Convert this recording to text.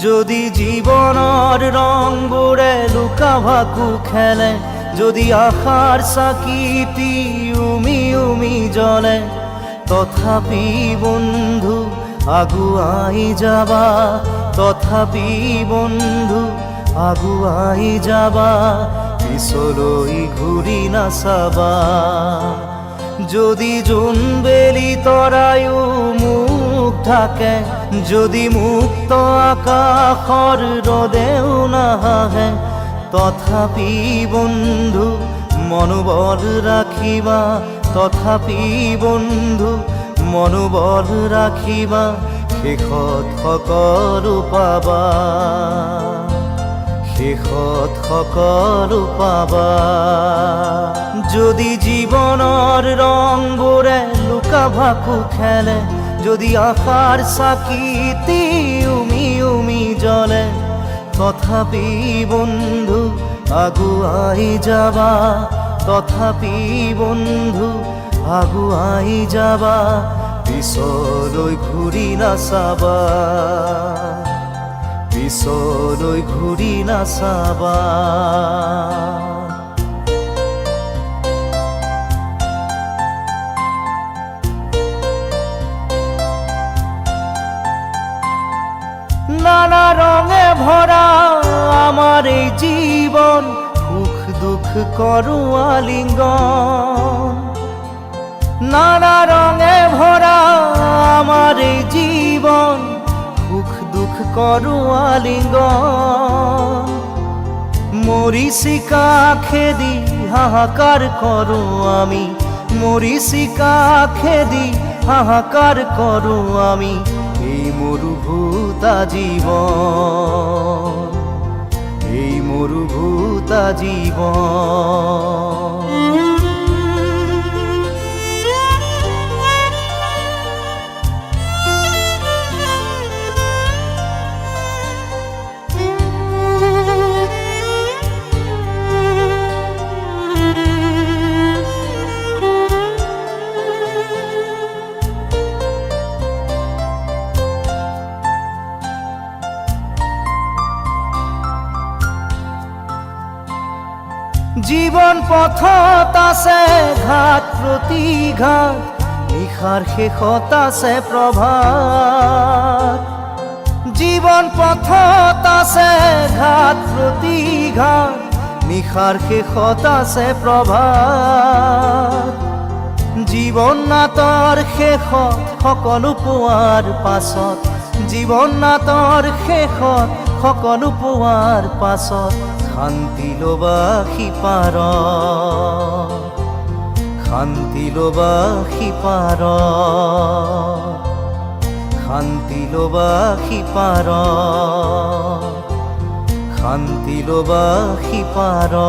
যদি জীবনৰ ৰংবোৰে লুকা ভাকু খেলে, যদি আশাৰ চাকিটি উমি উমি জ্বলে, তথাপি বন্ধু আগুৱাই যাবা, তথাপি বন্ধু আগুৱাই যাবা, পিছলৈ ঘূৰি নাচাবা। যদি জোনবেলি তৰায়ো মুখ ঢাকে, যদি মুক্ত আকাশৰ ৰদেও নাহে, তথাপি বন্ধু মনোবল ৰাখিবা, তথাপি বন্ধু মনোবল ৰাখিবা, শেষত সকলো পাবা, শেষত সকলো পাবা। যদি জীৱনৰ ৰংবোৰে লুকা ভাকু খেলে, যদি আশাৰ চাকিটি উমি উমি জ্বলে, তথাপি বন্ধু আগুৱাই যাবা, তথাপি বন্ধু আগুৱাই যাবা, পিছলৈ ঘূৰি নাচাবা, পিছলৈ ঘূৰি নাচাবা। নানা রঙে ভরা আমার এই জীবন, সুখ দুঃখ করু আলিঙ্গন। নানা রঙে ভরা আমার এই জীবন, সুখ দুঃখ করু আলিঙ্গন। মরিচিকা খেদি হাহাকার করু আমি, মরিচিকা খেদি হাহাকার করু আমি, এই মরুভূতা জীবন, এই মরুভূতা জীবন। জীবন পথত আছে ঘাট প্ৰতিঘাট, নিশাৰ শেষত আছে প্ৰভাত। জীবন পথত আছে ঘাট প্ৰতিঘাট, নিশাৰ শেষত আছে প্ৰভাত। জীৱন নাটৰ শেষত সকলো পোৱাৰ পাছত, জীৱন নাটৰ শেষত সকলো পোৱাৰ পাছত, শান্তি লবা সিপাৰত, শান্তি লবা সিপাৰত, শান্তি লবা সিপাৰত, শান্তি লবা সিপাৰত।